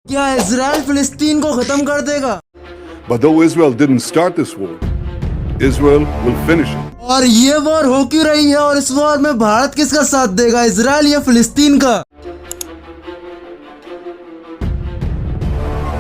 क्या इजराइल फिलिस्तीन को खत्म कर देगा? But though Israel didn't start this war, Israel will finish it. और ये वॉर हो क्यों रही है और इस वॉर में भारत किसका साथ देगा, इजराइल या फिलिस्तीन का?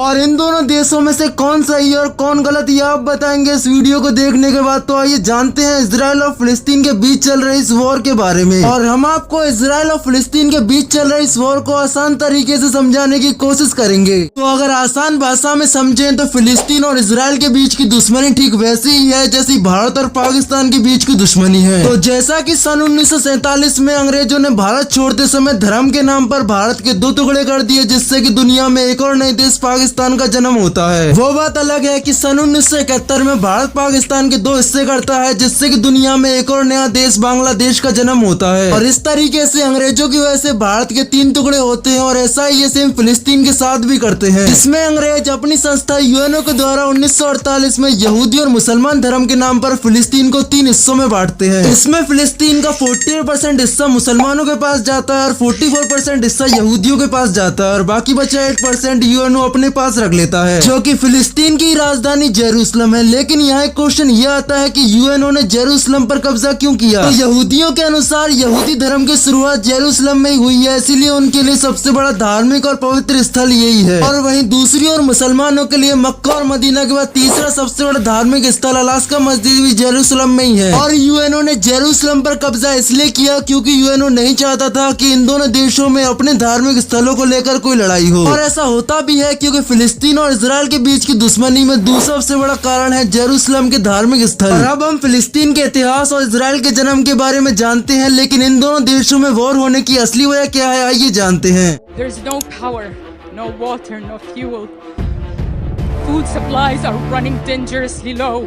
और इन दोनों देशों में से कौन सही है और कौन गलत, ये आप बताएंगे इस वीडियो को देखने के बाद। तो आइए जानते हैं इजराइल और फिलिस्तीन के बीच चल रही इस वॉर के बारे में, और हम आपको इजराइल और फिलिस्तीन के बीच चल रही इस वॉर को आसान तरीके से समझाने की कोशिश करेंगे। तो अगर आसान भाषा में समझें तो फिलिस्तीन और इजराइल के बीच की दुश्मनी ठीक वैसी ही है जैसी भारत और पाकिस्तान के बीच की दुश्मनी है। तो जैसा की सन 1947 में अंग्रेजों ने भारत छोड़ते समय धर्म के नाम पर भारत के 2 टुकड़े कर दिए, जिससे की दुनिया में एक और नए देश पाकिस्तान का जन्म होता है। वो बात अलग है कि सन 1971 में भारत पाकिस्तान के 2 हिस्से करता है, जिससे कि दुनिया में एक और नया देश बांग्लादेश का जन्म होता है। और इस तरीके से अंग्रेजों की वजह से भारत के 3 टुकड़े होते हैं, और ऐसा ही ये सेम फिलिस्तीन के साथ भी करते हैं। इसमें अंग्रेज अपनी संस्था यूएनओ के द्वारा 1948 में यहूदी और मुसलमान धर्म के नाम पर फिलिस्तीन को 3 हिस्सों में बांटते हैं। इसमें फिलिस्तीन का 48% हिस्सा मुसलमानों के पास जाता है और 44% हिस्सा यहूदियों के पास जाता है, और बाकी बचा 8% यूएनओ अपने पास रख लेता है, जो कि फिलिस्तीन की राजधानी जेरूसलम है। लेकिन यहाँ एक क्वेश्चन ये आता है कि यूएनओ ने जेरूसलम पर कब्जा क्यों किया? तो यहूदियों के अनुसार यहूदी धर्म की शुरुआत जेरूसलम में ही हुई है, इसीलिए उनके लिए सबसे बड़ा धार्मिक और पवित्र स्थल यही है। और वहीं दूसरी ओर मुसलमानों के लिए मक्का और मदीना के बाद तीसरा सबसे बड़ा धार्मिक स्थल अलास्का मस्जिद भी जेरूसलम में ही है। और यूएनओ ने जेरूसलम पर कब्जा इसलिए किया क्योंकि यूएनओ नहीं चाहता था कि इन दोनों देशों में अपने धार्मिक स्थलों को लेकर कोई लड़ाई हो, और ऐसा होता भी है क्योंकि फिलिस्तीन और इजराइल के बीच की दुश्मनी में दूसरा सबसे बड़ा कारण है जेरूसलम के धार्मिक स्थल। और अब हम फिलिस्तीन के इतिहास और इजराइल के जन्म के बारे में जानते हैं, लेकिन इन दोनों देशों में वॉर होने की असली वजह क्या है, आइए जानते हैं। There's no power, no water, no fuel. Food supplies are running dangerously low.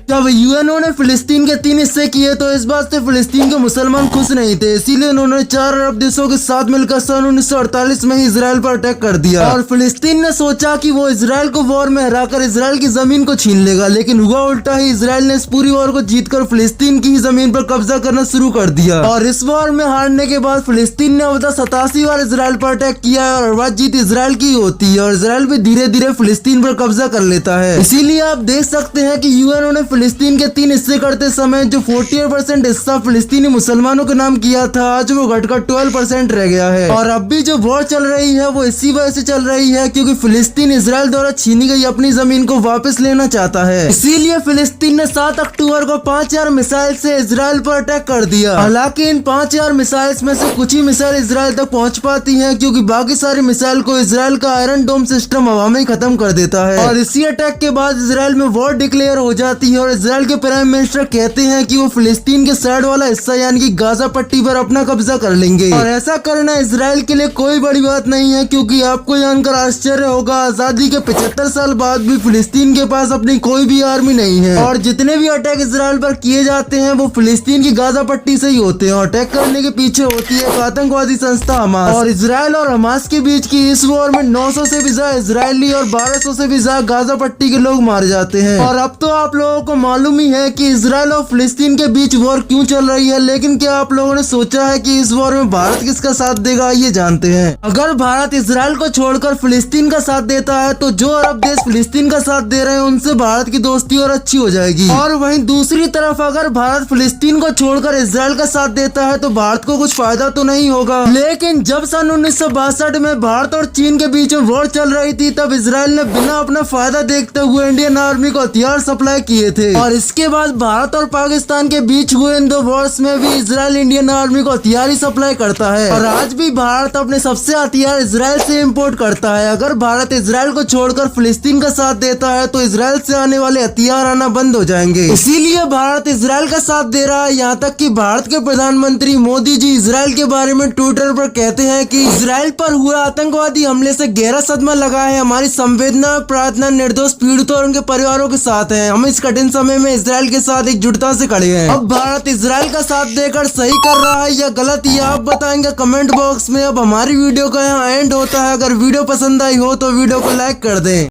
जब यूएनओ ने फिलिस्तीन के 3 हिस्से किए तो इस बात से फिलिस्तीन के मुसलमान खुश नहीं थे, इसीलिए उन्होंने 4 अरब देशों के साथ मिलकर सन 1948 में ही इजराइल पर अटैक कर दिया। और फिलिस्तीन ने सोचा कि वो इजराइल को वॉर में हराकर इजराइल की जमीन को छीन लेगा, लेकिन हुआ उल्टा ही। इजराइल ने इस पूरी वॉर को जीतकर फिलिस्तीन की ही जमीन पर कब्जा करना शुरू कर दिया। और इस वॉर में हारने के बाद फिलिस्तीन ने अब तक 87 बार इजराइल पर अटैक किया है, और हर बार जीत इजराइल की होती है, और इजराइल भी धीरे धीरे फिलिस्तीन पर कब्जा कर लेता है। इसीलिए आप देख सकते हैं कि यूएनओ ने फिलिस्तीन के 3 हिस्से करते समय जो 48% हिस्सा फिलिस्तीनी मुसलमानों के नाम किया था, आज वो घटकर 12% रह गया है। और अब भी जो वॉर चल रही है वो इसी वजह से चल रही है क्योंकि फिलिस्तीन इजराइल द्वारा छीनी गई अपनी जमीन को वापस लेना चाहता है। इसीलिए फिलिस्तीन ने 7 अक्टूबर को 5000 मिसाइल से इजराइल पर अटैक कर दिया। हालांकि इन 5000 मिसाइल में से कुछ ही मिसाइल इजराइल तक पहुंच पाती है, क्योंकि बाकी सारी मिसाइल को इजराइल का आयरन डोम सिस्टम हवा में खत्म कर देता है। और इसी अटैक के बाद इजराइल में वॉर डिक्लेयर हो जाती है, और इजराइल के प्राइम मिनिस्टर कहते हैं कि वो फिलिस्तीन के साइड वाला हिस्सा यानी कि गाजा पट्टी पर अपना कब्जा कर लेंगे। और ऐसा करना इजराइल के लिए कोई बड़ी बात नहीं है, क्योंकि आपको जानकर आश्चर्य होगा, आजादी के 75 साल बाद भी फिलिस्तीन के पास अपनी कोई भी आर्मी नहीं है। और जितने भी अटैक इजराइल पर किए जाते हैं वो फिलिस्तीन की गाजा पट्टी से ही होते हैं, और अटैक करने के पीछे होती है एक आतंकवादी संस्था हमास। और इजराइल और हमास के बीच की इस वॉर में 900 से भी ज्यादा इजरायली और 1200 से भी ज्यादा गाजा पट्टी के लोग मारे जाते हैं। और अब तो आप लोगों को मालूम ही है कि इजराइल और फिलिस्तीन के बीच वॉर क्यों चल रही है, लेकिन क्या आप लोगों ने सोचा है कि इस वॉर में भारत किसका साथ देगा, ये जानते हैं। अगर भारत इजराइल को छोड़कर फिलिस्तीन का साथ देता है तो जो अरब देश फिलिस्तीन का साथ दे रहे हैं उनसे भारत की दोस्ती और अच्छी हो जाएगी। और वहीं दूसरी तरफ अगर भारत फिलिस्तीन को छोड़कर इजराइल का साथ देता है तो भारत को कुछ फायदा तो नहीं होगा। लेकिन जब सन 1962 में भारत और चीन के बीच में वॉर चल रही थी, तब इजराइल ने बिना अपना फायदा देखते हुए इंडियन आर्मी को हथियार सप्लाई किए थे। और इसके बाद भारत और पाकिस्तान के बीच हुए इन 2 वॉर्स में भी इजराइल इंडियन आर्मी को हथियार ही सप्लाई करता है। और आज भी भारत अपने सबसे हथियार इजराइल से इंपोर्ट करता है। अगर भारत इजराइल को छोड़कर फिलिस्तीन का साथ देता है तो इजराइल से आने वाले हथियार आना बंद हो जाएंगे। इसीलिए भारत इजराइल का साथ दे रहा है। यहाँ तक कि भारत के प्रधानमंत्री मोदी जी इजराइल के बारे में ट्विटर पर कहते हैं कि इजराइल पर हुए आतंकवादी हमले से गहरा सदमा लगा है। हमारी संवेदना प्रार्थना निर्दोष पीड़ितों और उनके परिवारों के साथ है। हम इस कठिन समय में इजराइल के साथ एकजुटता से खड़े हैं। अब भारत इजराइल का साथ देकर सही कर रहा है या गलत, ये आप बताएंगे कमेंट बॉक्स में। अब हमारी वीडियो का यहाँ एंड होता है। अगर वीडियो पसंद आई हो तो वीडियो को लाइक कर दें।